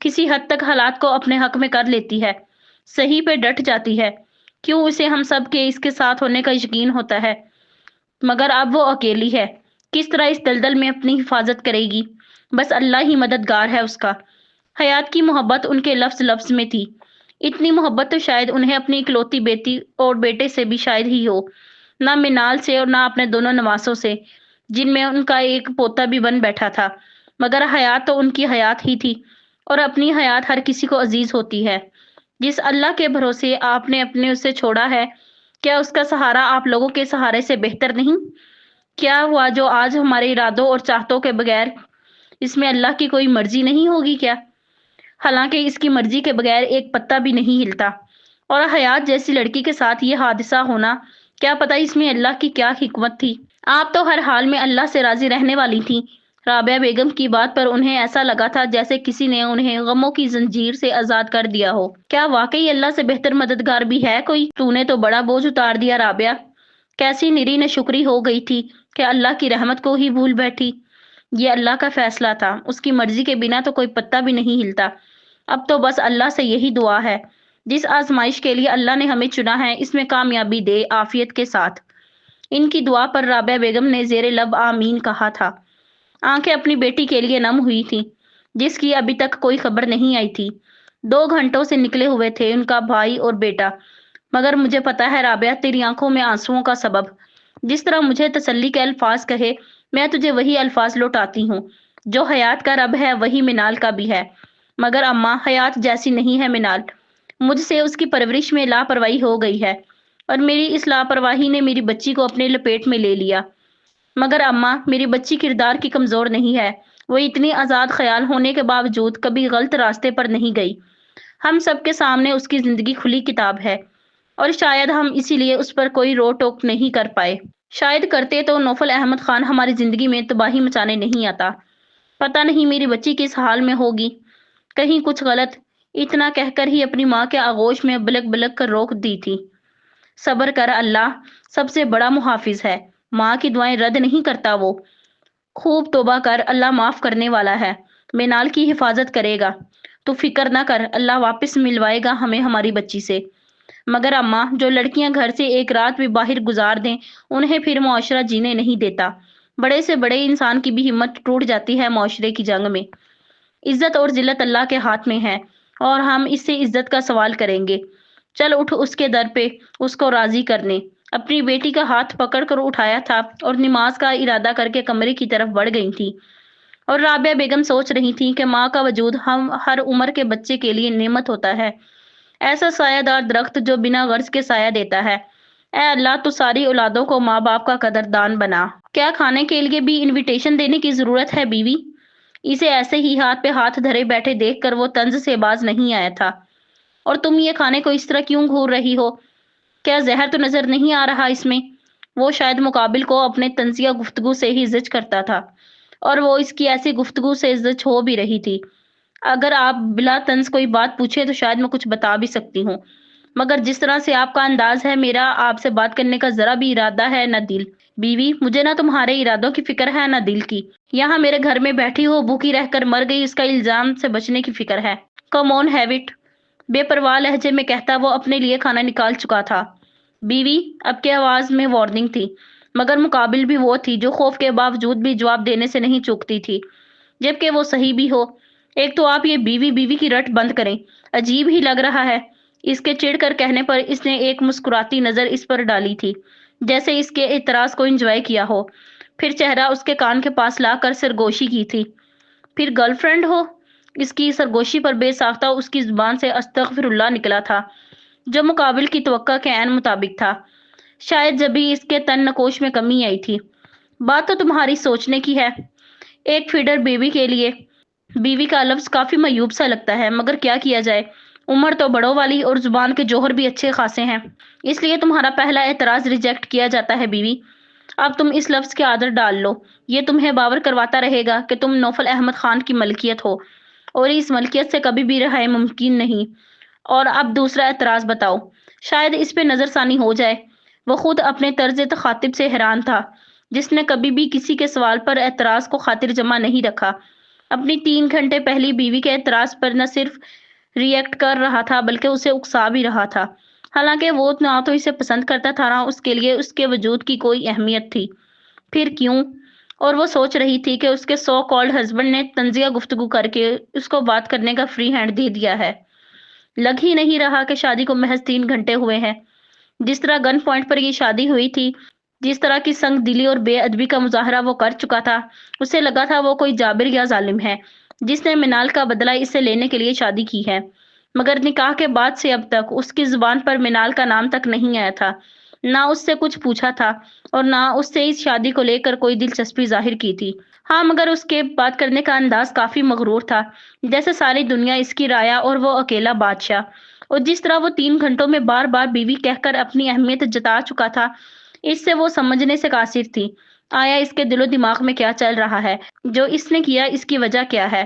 کسی حد تک حالات کو اپنے حق میں کر لیتی ہے، صحیح پہ ڈٹ جاتی ہے، کیوں اسے ہم سب کے اس کے ساتھ ہونے کا یقین ہوتا ہے، مگر اب وہ اکیلی ہے، کس طرح اس دلدل میں اپنی حفاظت کرے گی؟ بس اللہ ہی مددگار ہے اس کا۔ حیات کی محبت ان کے لفظ لفظ میں تھی، اتنی محبت تو شاید انہیں اپنی اکلوتی بیٹی اور بیٹے سے بھی شاید ہی ہو، نہ منال سے اور نہ اپنے دونوں نواسوں سے، جن میں ان کا ایک پوتا بھی بن بیٹھا تھا، مگر حیات تو ان کی حیات ہی تھی، اور اپنی حیات ہر کسی کو عزیز ہوتی ہے۔ جس اللہ کے بھروسے آپ نے اپنے اسے چھوڑا ہے، کیا اس کا سہارا آپ لوگوں کے سہارے سے بہتر نہیں؟ کیا ہوا جو آج ہمارے ارادوں اور چاہتوں کے بغیر، اس میں اللہ کی کوئی مرضی نہیں ہوگی کیا؟ حالانکہ اس کی مرضی کے بغیر ایک پتا بھی نہیں ہلتا، اور حیات جیسی لڑکی کے ساتھ یہ حادثہ ہونا، کیا پتا اس میں اللہ کی کیا حکمت تھی۔ آپ تو ہر حال میں اللہ سے راضی رہنے والی تھی۔ رابعہ بیگم کی بات پر انہیں ایسا لگا تھا جیسے کسی نے انہیں غموں کی زنجیر سے آزاد کر دیا ہو۔ کیا واقعی اللہ سے بہتر مددگار بھی ہے کوئی؟ تو نے تو بڑا بوجھ اتار دیا رابعہ، کیسی نری نشکری ہو گئی تھی کہ اللہ کی رحمت کو ہی بھول بیٹھی۔ یہ اللہ کا فیصلہ تھا، اس کی مرضی کے بنا تو کوئی پتا بھی نہیں ہلتا۔ اب تو بس اللہ سے یہی دعا ہے، جس آزمائش کے لیے اللہ نے ہمیں چنا ہے اس میں کامیابی دے عافیت کے ساتھ۔ ان کی دعا پر رابعہ بیگم نے زیر لب آمین کہا تھا۔ آنکھیں اپنی بیٹی کے لیے نم ہوئی تھیں، جس کی ابھی تک کوئی خبر نہیں آئی تھی۔ 2 گھنٹوں سے نکلے ہوئے تھے ان کا بھائی اور بیٹا، مگر مجھے پتا ہے رابعہ تیری آنکھوں میں آنسوؤں کا سبب۔ جس طرح مجھے تسلی کے الفاظ کہے، میں تجھے وہی الفاظ لوٹاتی ہوں۔ جو حیات کا رب ہے وہی منال کا بھی ہے، مگر اماں حیات جیسی نہیں ہے منال۔ مجھ سے اس کی پرورش میں لاپرواہی ہو گئی ہے، اور میری اس لاپرواہی نے میری بچی کو اپنے لپیٹ میں لے لیا۔ مگر اماں، میری بچی کردار کی کمزور نہیں ہے، وہ اتنی آزاد خیال ہونے کے باوجود کبھی غلط راستے پر نہیں گئی۔ ہم سب کے سامنے اس کی زندگی کھلی کتاب ہے، اور شاید ہم اسی لیے اس پر کوئی رو ٹوک نہیں کر پائے۔ شاید کرتے تو نوفل احمد خان ہماری زندگی میں تباہی مچانے نہیں آتا۔ پتہ نہیں میری بچی کس حال میں ہوگی، کہیں کچھ غلط۔ اتنا کہہ کر ہی اپنی ماں کے آغوش میں بلک بلک کر روک دی تھی۔ صبر کر، اللہ سب سے بڑا محافظ ہے، ماں کی دعائیں رد نہیں کرتا وہ۔ خوب توبہ کر، اللہ معاف کرنے والا ہے، مینال کی حفاظت کرے گا۔ تو فکر نہ کر، اللہ واپس ملوائے گا ہمیں ہماری بچی سے۔ مگر اماں، جو لڑکیاں گھر سے ایک رات بھی باہر گزار دیں، انہیں پھر معاشرہ جینے نہیں دیتا۔ بڑے سے بڑے انسان کی بھی ہمت ٹوٹ جاتی ہے معاشرے کی جنگ میں۔ عزت اور ذلت اللہ کے ہاتھ میں ہے، اور ہم اس سے عزت کا سوال کریں گے۔ چل اٹھ اس کے در پہ، اس کو راضی کرنے۔ اپنی بیٹی کا ہاتھ پکڑ کر اٹھایا تھا اور نماز کا ارادہ کر کے کمرے کی طرف بڑھ گئی تھی، اور رابعہ بیگم سوچ رہی تھی کہ ماں کا وجود ہم ہر عمر کے بچے کے لیے نعمت ہوتا ہے، ایسا سایہ دار درخت جو بنا غرض کے سایہ دیتا ہے۔ اے اللہ، تو ساری اولادوں کو ماں باپ کا قدردان بنا۔ کیا کھانے کے لیے بھی انویٹیشن دینے کی ضرورت ہے بیوی؟ اسے ایسے ہی ہاتھ پہ ہاتھ دھرے بیٹھے دیکھ کر وہ طنز سے باز نہیں آیا تھا۔ اور تم یہ کھانے کو اس طرح کیوں گھور رہی ہو؟ کیا زہر تو نظر نہیں آ رہا اس میں؟ وہ شاید مقابل کو اپنے طنزیہ گفتگو سے ہی زج کرتا تھا، اور وہ اس کی ایسی گفتگو سے زج ہو بھی رہی تھی۔ اگر آپ بلا طنز کوئی بات پوچھیں تو شاید میں کچھ بتا بھی سکتی ہوں، مگر جس طرح سے آپ کا انداز ہے، میرا آپ سے بات کرنے کا ذرا بھی ارادہ ہے نہ دل۔ بیوی، مجھے نہ تمہارے ارادوں کی فکر ہے نہ دل کی۔ یہاں میرے گھر میں بیٹھی ہو، بھوکی رہ کر مر گئی، اس کا الزام سے بچنے کی فکر ہے۔ کم آن ہیو اٹ، بے پرواہ لہجے میں کہتا وہ اپنے لیے کھانا نکال چکا تھا۔ بیوی، اب کی آواز میں وارننگ تھی، مگر مقابل بھی وہ تھی جو خوف کے باوجود بھی جواب دینے سے نہیں چوکتی تھی، جبکہ وہ صحیح بھی ہو۔ ایک تو آپ یہ بیوی بیوی کی رٹ بند کریں، عجیب ہی لگ رہا ہے۔ اس کے چڑھ کر کہنے پر اس نے ایک مسکراتی نظر اس پر ڈالی تھی، جیسے اس کے اعتراض کو انجوائے کیا ہو، پھر چہرہ اس کے کان کے پاس لا کر سرگوشی کی تھی۔ پھر گرل فرینڈ ہو؟ اس کی سرگوشی پر بے ساختہ اس کی زبان سے استغفر اللہ نکلا تھا، جو مقابل کی توقع کے عین مطابق تھا۔ شاید جبھی اس کے تن نکوش میں کمی آئی تھی۔ بات تو تمہاری سوچنے کی ہے، ایک فیڈر بیوی کے لیے۔ بیوی کا لفظ کافی معیوب سا لگتا ہے، مگر کیا کیا جائے، عمر تو بڑوں والی اور زبان کے جوہر بھی اچھے خاصے ہیں، اس لیے تمہارا پہلا اعتراض ریجیکٹ کیا جاتا ہے بیوی۔ اب تم اس لفظ کی عادت ڈال لو، یہ تمہیں باور کرواتا رہے گا کہ تم نوفل احمد خان کی ملکیت ہو، اور اس ملکیت سے کبھی بھی رہائی ممکن نہیں۔ اور اب دوسرا اعتراض بتاؤ، شاید اس پہ نظر ثانی ہو جائے۔ وہ خود اپنے طرز تخاطب سے حیران تھا، جس نے کبھی بھی کسی کے سوال پر اعتراض کو خاطر جمع نہیں رکھا۔ اپنی 3 گھنٹے پہلی بیوی کے اعتراض پر نہ صرف ریئیکٹ کر رہا تھا بلکہ اسے اکسا بھی رہا تھا۔ حالانکہ وہ نہ تو اسے پسند کرتا تھا، نہ اس کے لیے اس کے وجود کی کوئی اہمیت تھی۔ پھر کیوں؟ اور وہ سوچ رہی تھی کہ اس کے سو کالڈ ہسبینڈ نے طنزیہ گفتگو کر کے اس کو بات کرنے کا فری ہینڈ دے دیا ہے۔ لگ ہی نہیں رہا کہ شادی کو محض 3 گھنٹے ہوئے ہیں۔ جس طرح گن پوائنٹ پر یہ شادی ہوئی تھی، جس طرح کی سنگ دلی اور بے ادبی کا مظاہرہ وہ کر چکا تھا، اسے لگا تھا وہ کوئی جابر یا ظالم ہے جس نے منال کا بدلہ اس سے لینے کے لیے شادی کی ہے۔ مگر نکاح کے بعد سے اب تک اس کی زبان پر منال کا نام تک نہیں آیا تھا، نہ اس سے کچھ پوچھا تھا اور نہ اس سے اس شادی کو لے کر کوئی دلچسپی ظاہر کی تھی۔ ہاں، مگر اس کے بات کرنے کا انداز کافی مغرور تھا، جیسے ساری دنیا اس کی رایا اور وہ اکیلا بادشاہ۔ اور جس طرح وہ 3 گھنٹوں میں بار بار بیوی کہہ کر اپنی اہمیت جتا چکا تھا، اس سے وہ سمجھنے سے قاصر تھی۔ آیا اس کے دل و دماغ میں کیا چل رہا ہے؟ جو اس نے کیا، اس کی وجہ کیا ہے؟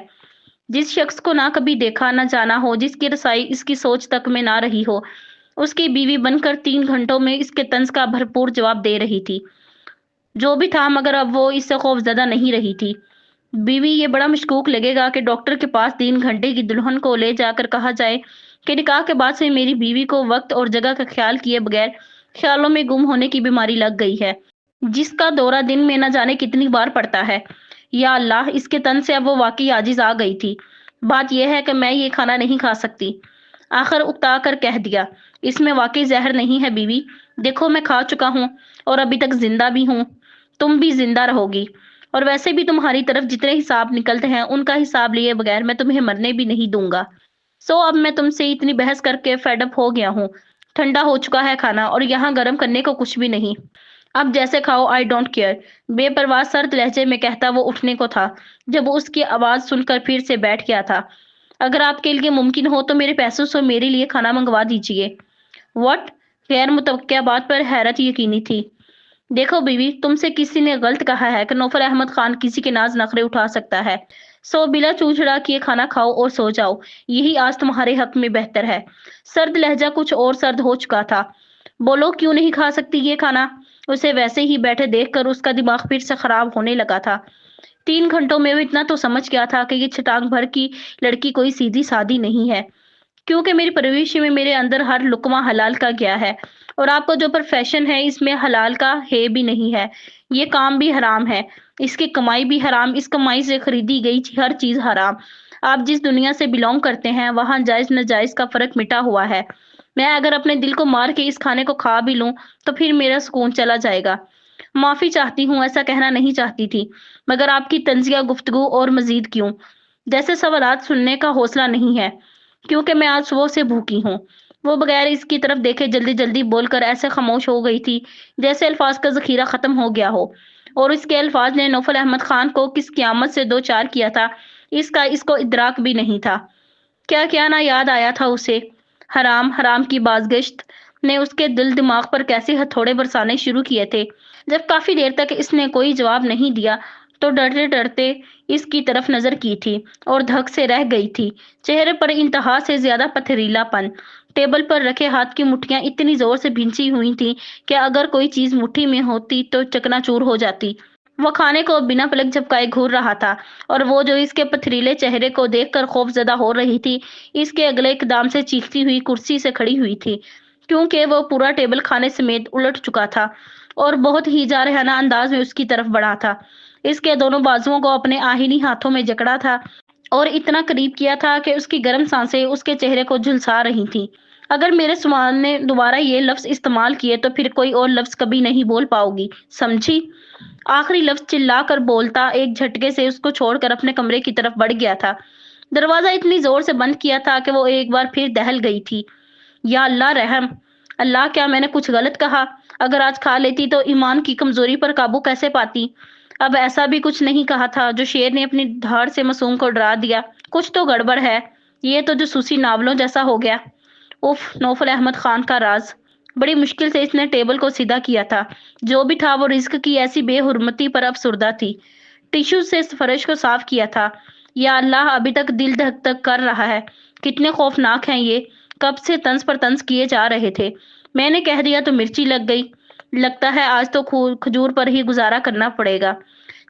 جس شخص کو نہ کبھی دیکھا نہ جانا ہو، جس کی رسائی اس کی سوچ تک میں نہ رہی ہو، اس کی بیوی بن کر 3 گھنٹوں میں اس کے طنز کا بھرپور جواب دے رہی تھی۔ جو بھی تھا، مگر اب وہ اس سے خوف زدہ نہیں رہی تھی۔ بیوی، یہ بڑا مشکوک لگے گا کہ ڈاکٹر کے پاس 3 گھنٹے کی دلہن کو لے جا کر کہا جائے کہ نکاح کے بعد سے میری بیوی کو وقت اور جگہ کا خیال کیے بغیر خیالوں میں گم ہونے کی بیماری لگ گئی ہے، جس کا دورہ دن میں نہ جانے کتنی بار پڑتا ہے۔ یا اللہ، اس کے تن سے اب وہ واقعی عاجز آ گئی تھی۔ بات یہ ہے کہ میں یہ کھانا نہیں کھا سکتی، آخر اکتا کر کہہ دیا۔ اس میں واقعی زہر نہیں ہے بیوی، دیکھو میں کھا چکا ہوں اور ابھی تک زندہ بھی ہوں، تم بھی زندہ رہو گی، اور ویسے بھی تمہاری طرف جتنے حساب نکلتے ہیں ان کا حساب لیے بغیر میں تمہیں مرنے بھی نہیں دوں گا۔ سو اب میں تم سے اتنی بحث کر کے فیڈ اپ ہو گیا ہوں۔ ٹھنڈا ہو چکا ہے کھانا اور یہاں گرم کرنے کو کچھ بھی نہیں۔ اب جیسے کھاؤ، آئی ڈونٹ کیئر۔ بے پرواہ سرد لہجے میں کہتا وہ اٹھنے کو تھا جب وہ اس کی آواز سن کر پھر سے بیٹھ گیا تھا۔ اگر آپ کے لیے ممکن ہو تو میرے پیسوں سے میرے لیے کھانا منگوا دیجیے۔ واٹ؟ غیر متوقع بات پر حیرت یقینی تھی۔ دیکھو بیوی، تم سے کسی نے غلط کہا ہے کہ نوفل احمد خان کسی کے ناز نخرے اٹھا سکتا ہے۔ سو بلا چوچڑا کیے کھانا کھاؤ اور سو جاؤ، یہی آج تمہارے حق میں بہتر ہے۔ سرد لہجہ کچھ اور سرد ہو چکا تھا۔ بولو، کیوں نہیں کھا سکتی یہ کھانا؟ اسے ویسے ہی بیٹھے دیکھ کر اس کا دماغ پھر سے خراب ہونے لگا تھا۔ 3 گھنٹوں میں وہ اتنا تو سمجھ گیا تھا کہ یہ چھٹانگ بھر کی لڑکی کوئی سیدھی سادی نہیں ہے، کیونکہ میری پرورش میں میرے اندر ہر لقمہ حلال کا گیا ہے، اور آپ کو جو پروفیشن ہے اس میں حلال کا ہے بھی نہیں ہے۔ یہ کام بھی حرام ہے، اس کی کمائی بھی حرام، اس کمائی سے خریدی گئی ہر چیز حرام۔ آپ جس دنیا سے بلونگ کرتے ہیں وہاں جائز ناجائز کا فرق مٹا ہوا ہے۔ میں اگر اپنے دل کو مار کے اس کھانے کو کھا بھی لوں تو پھر میرا سکون چلا جائے گا۔ معافی چاہتی ہوں، ایسا کہنا نہیں چاہتی تھی، مگر آپ کی طنزیہ گفتگو اور مزید کیوں جیسے سوالات سننے کا حوصلہ نہیں ہے، کیونکہ میں آج صبح سے بھوکی ہوں۔ وہ بغیر اس کی طرف دیکھے جلدی جلدی بول کر ایسے خاموش ہو گئی تھی جیسے الفاظ کا ذخیرہ ختم ہو گیا ہو، اور اس کے الفاظ نے نوفل احمد خان کو کس قیامت سے دو چار کیا تھا اس کا اس کو ادراک بھی نہیں تھا۔ کیا کیا نہ یاد آیا تھا اسے۔ حرام حرام کی بازگشت نے اس کے دل دماغ پر کیسے ہتھوڑے برسانے شروع کیے تھے۔ جب کافی دیر تک اس نے کوئی جواب نہیں دیا تو ڈرتے ڈرتے اس کی طرف نظر کی تھی اور دھک سے رہ گئی تھی۔ چہرے پر انتہا سے زیادہ پتھریلا پن، ٹیبل پر رکھے ہاتھ کی مٹھیاں اتنی زور سے بھینچی ہوئی تھیں کہ اگر کوئی چیز مٹھی میں ہوتی تو چکنا چور ہو جاتی۔ وہ کھانے کو بنا پلک جھپکائے گھور رہا تھا، اور وہ جو اس کے پتھریلے چہرے کو دیکھ کر خوف زدہ ہو رہی تھی، اس کے اگلے اقدام سے چیختی ہوئی کرسی سے کھڑی ہوئی تھی، کیونکہ وہ پورا ٹیبل کھانے سمیت الٹ چکا تھا اور بہت ہی جارحانہ انداز میں اس کی طرف بڑھا تھا۔ اس کے دونوں بازوؤں کو اپنے آہنی ہاتھوں میں جکڑا تھا اور اتنا قریب کیا تھا کہ اس کی گرم سانسیں اس کے چہرے کو جھلسا رہی تھیں۔ اگر میرے سوال نے دوبارہ یہ لفظ استعمال کیے تو پھر کوئی اور لفظ کبھی نہیں بول پاؤ گی، سمجھی؟ آخری لفظ چلا کر بولتا ایک جھٹکے سے اس کو چھوڑ کر اپنے کمرے کی طرف بڑھ گیا تھا۔ دروازہ اتنی زور سے بند کیا تھا کہ وہ ایک بار پھر دہل گئی تھی۔ یا اللہ رحم! اللہ، کیا میں نے کچھ غلط کہا؟ اگر آج کھا لیتی تو ایمان کی کمزوری پر قابو کیسے پاتی؟ اب ایسا بھی کچھ نہیں کہا تھا جو شیر نے اپنی دھاڑ سے معصوم کو ڈرا دیا۔ کچھ تو گڑبڑ ہے، یہ تو جاسوسی ناولوں جیسا ہو گیا۔ اف، نوفل احمد خان کا راز۔ بڑی مشکل سے اس نے ٹیبل کو سیدھا کیا تھا۔ جو بھی تھا وہ رزق کی ایسی بے حرمتی پر افسردہ تھی۔ ٹیشو سے فرش کو صاف کیا تھا۔ یا اللہ، ابھی تک دل دھک دھک کر رہا ہے۔ کتنے خوفناک ہیں یہ، کب سے طنز پر طنز کیے جا رہے تھے۔ میں نے کہہ دیا تو مرچی لگ گئی۔ لگتا ہے آج تو کھجور پر ہی گزارا کرنا پڑے گا۔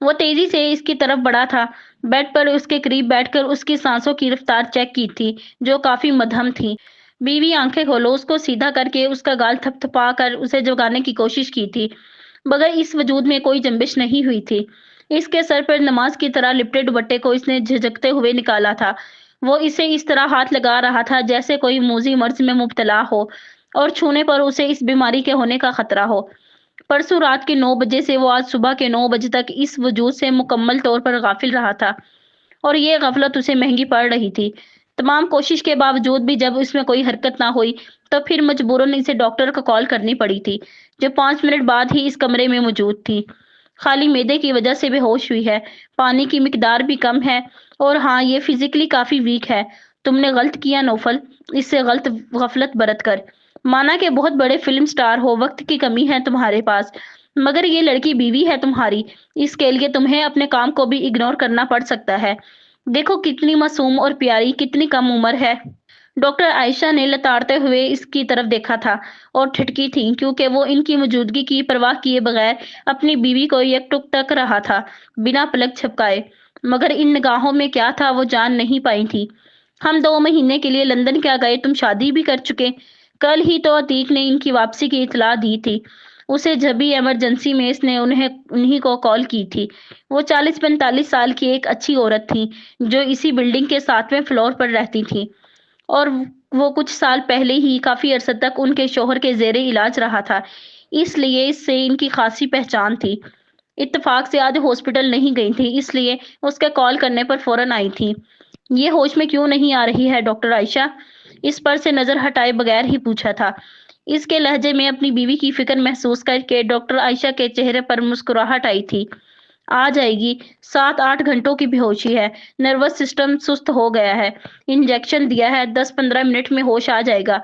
وہ تیزی سے اس کی طرف بڑھا تھا، بیڈ پر اس کے قریب بیٹھ کر اس کی سانسوں کی رفتار چیک کی تھی، جو کافی مدھم تھی۔ بیوی آنکھیں کھولو، اس کو سیدھا کر کے اس کا گال تھپ تھپا کر اسے جگانے کی کوشش کی تھی، مگر اس وجود میں کوئی جنبش نہیں ہوئی تھی۔ اس کے سر پر نماز کی طرح لپٹے دوپٹے کو اس نے جھجکتے ہوئے نکالا تھا۔ وہ اسے اس طرح ہاتھ لگا رہا تھا جیسے کوئی موذی مرض میں مبتلا ہو اور چھونے پر اسے اس بیماری کے ہونے کا خطرہ ہو۔ پرسوں رات کے 9 بجے سے وہ آج صبح کے 9 بجے تک اس وجود سے مکمل طور پر غافل رہا تھا، اور یہ غفلت اسے مہنگی پڑ رہی تھی۔ تمام کوشش کے باوجود بھی جب اس میں کوئی حرکت نہ ہوئی تو پھر مجبوراً اسے ڈاکٹر کو کال کرنی پڑی تھی، جو 5 منٹ بعد ہی اس کمرے میں موجود تھی۔ خالی معدے کی وجہ سے بے ہوش ہوئی ہے، پانی کی مقدار بھی کم ہے، اور ہاں، یہ فزیکلی کافی ویک ہے۔ تم نے غلط کیا نوفل، اس سے غفلت برت کر۔ مانا کہ بہت بڑے فلم سٹار ہو، وقت کی کمی ہے تمہارے پاس، مگر یہ لڑکی بیوی ہے تمہاری، اس کے لیے تمہیں اپنے کام کو بھی اگنور کرنا پڑ سکتا ہے۔ دیکھو کتنی معصوم اور پیاری، کتنی کم عمر ہے۔ ڈاکٹر عائشہ نے لتاڑتے ہوئے اس کی طرف دیکھا تھا اور ٹھٹکی تھی، کیونکہ وہ ان کی موجودگی کی پرواہ کیے بغیر اپنی بیوی کو یک ٹک تک رہا تھا، بنا پلک جھپکائے۔ مگر ان نگاہوں میں کیا تھا وہ جان نہیں پائی تھی۔ ہم 2 مہینے کے لیے لندن کیا گئے، تم شادی بھی کر چکے۔ کل ہی تو عتیق نے ان کی واپسی کی اطلاع دی تھی۔ اسے جبھی ایمرجنسی میں اس نے انہی کو کال کی تھی۔ وہ 40-45 سال کی ایک اچھی عورت تھی، جو اسی بلڈنگ کے 7ویں فلور پر رہتی تھی، اور وہ کچھ سال پہلے ہی کافی عرصے تک ان کے شوہر کے زیر علاج رہا تھا، اس لیے اس سے ان کی خاصی پہچان تھی۔ اتفاق سے آج ہاسپٹل نہیں گئی تھی، اس لیے اس کے کال کرنے پر فوراً آئی تھی۔ یہ ہوش میں کیوں نہیں آ رہی ہے ڈاکٹر عائشہ؟ اس پر سے نظر ہٹائے بغیر ہی پوچھا تھا۔ اس کے لہجے میں اپنی بیوی کی فکر محسوس کر کے ڈاکٹر عائشہ کے چہرے پر مسکراہٹ آئی تھی۔ آ جائے گی، 7-8 گھنٹوں کی بے ہوشی ہے، نروس سسٹم سست ہو گیا ہے، انجیکشن دیا ہے، 10-15 منٹ میں ہوش آ جائے گا۔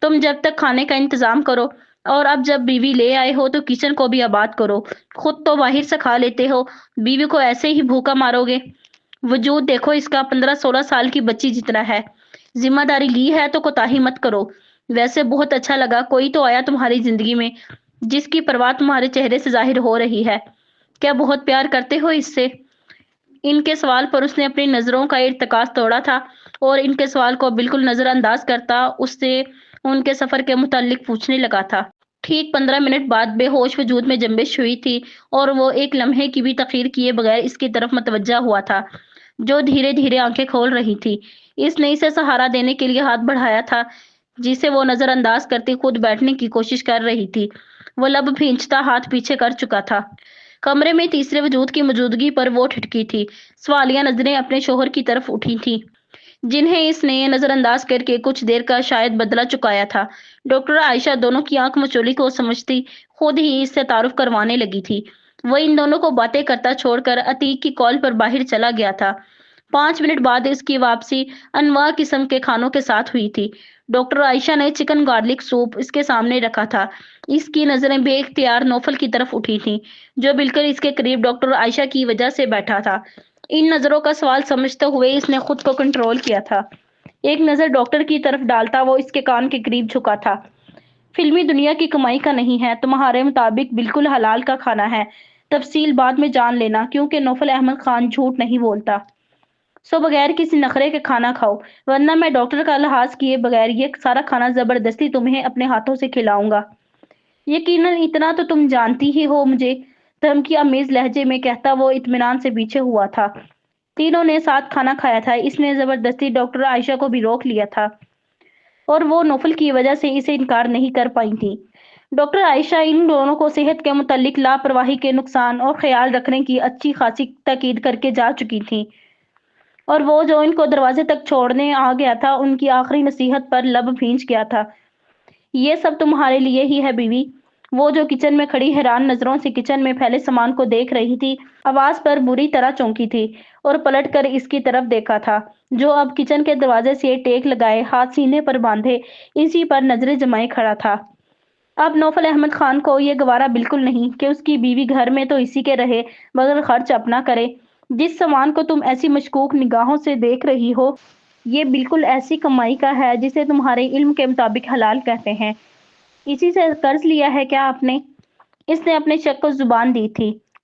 تم جب تک کھانے کا انتظام کرو، اور اب جب بیوی لے آئے ہو تو کچن کو بھی آباد کرو۔ خود تو باہر سے کھا لیتے ہو، بیوی کو ایسے ہی بھوکا مارو گے؟ وجود دیکھو اس کا، 15-16 سال کی بچی جتنا ہے۔ ذمہ داری لی ہے تو کوتاہی مت کرو۔ ویسے بہت اچھا لگا، کوئی تو آیا تمہاری زندگی میں جس کی پرواہ تمہارے چہرے سے ظاہر ہو رہی ہے۔ کیا بہت پیار کرتے ہو اس سے؟ ان کے سوال پر اس نے اپنی نظروں کا ارتکاز توڑا تھا، اور ان کے سوال کو بالکل نظر انداز کرتا اس سے ان کے سفر کے متعلق پوچھنے لگا تھا۔ ٹھیک 15 منٹ بعد بے ہوش وجود میں جنبش ہوئی تھی، اور وہ ایک لمحے کی بھی تاخیر کیے بغیر اس کی طرف متوجہ ہوا تھا، جو دھیرے دھیرے آنکھیں کھول رہی تھی۔ اس نے اسے سہارا دینے کے لیے ہاتھ بڑھایا تھا، جسے وہ نظر انداز کرتی خود بیٹھنے کی کوشش کر رہی تھی۔ وہ لب بھینچتا ہاتھ پیچھے کر چکا تھا۔ کمرے میں تیسرے وجود کی موجودگی پر وہ ٹھٹکی تھی۔ سوالیہ نظریں اپنے شوہر کی طرف اٹھی تھیں، جنہیں اس نے نظر انداز کر کے کچھ دیر کا شاید بدلہ چکایا تھا۔ ڈاکٹر عائشہ دونوں کی آنکھ مچولی کو سمجھتی خود ہی اس سے تعارف کروانے لگی تھی۔ وہ ان دونوں کو باتیں کرتا چھوڑ کر عتیق کی کال پر باہر چلا گیا تھا۔ 5 منٹ بعد اس کی واپسی انواع قسم کے کھانوں کے ساتھ ہوئی تھی۔ ڈاکٹر عائشہ نے چکن گارلک سوپ اس کے سامنے رکھا تھا۔ اس کی نظریں بے اختیار نوفل کی طرف اٹھی تھیں، جو بالکل اس کے قریب ڈاکٹر عائشہ کی وجہ سے بیٹھا تھا۔ ان نظروں کا سوال سمجھتے ہوئے اس نے خود کو کنٹرول کیا تھا۔ ایک نظر ڈاکٹر کی طرف ڈالتا وہ اس کے کان کے قریب جھکا تھا۔ فلمی دنیا کی کمائی کا نہیں ہے، تمہارے مطابق بالکل حلال کا کھانا ہے۔ تفصیل بعد میں جان لینا، کیونکہ نوفل احمد خان جھوٹ نہیں بولتا۔ سو بغیر کسی نخرے کے کھانا کھاؤ، ورنہ میں ڈاکٹر کا لحاظ کیے بغیر یہ سارا کھانا زبردستی تمہیں اپنے ہاتھوں سے کھلاؤں گا۔ یقیناً اتنا تو تم جانتی ہی ہو مجھے، دھمکی آمیز لہجے میں کہتا وہ اطمینان سے پیچھے ہوا تھا۔ تینوں نے ساتھ کھانا کھایا تھا، اس نے زبردستی ڈاکٹر عائشہ کو بھی روک لیا تھا، اور وہ نوفل کی وجہ سے اسے انکار نہیں کر پائی تھی۔ ڈاکٹر عائشہ ان دونوں کو صحت کے متعلق لاپرواہی کے نقصان اور خیال رکھنے کی اچھی خاصی تاکید کر کے جا چکی تھیں، اور وہ جو ان کو دروازے تک چھوڑنے آ گیا تھا ان کی آخری نصیحت پر لب بھینچ گیا تھا۔ یہ سب تمہارے لیے ہی ہے بیوی۔ وہ جو کچن میں کھڑی حیران نظروں سے کچن میں پھیلے سامان کو دیکھ رہی تھی، آواز پر بری طرح چونکی تھی، اور پلٹ کر اس کی طرف دیکھا تھا، جو اب کچن کے دروازے سے ٹیک لگائے، ہاتھ سینے پر باندھے، اسی پر نظریں جمائے کھڑا تھا۔ اب نوفل احمد خان کو یہ گوارا بالکل نہیں کہ اس کی بیوی گھر میں تو اسی کے رہے مگر خرچ اپنا کرے۔ جس سامان کو تم ایسی مشکوک نگاہوں سے دیکھ رہی ہو، یہ بالکل ایسی کمائی کا ہے جسے تمہارے علم کے مطابق حلال کہتے ہیں۔ اسی سے قرض لیا ہے کیا آپ نے؟ اس نے اپنے شک کو زبان دی تھی۔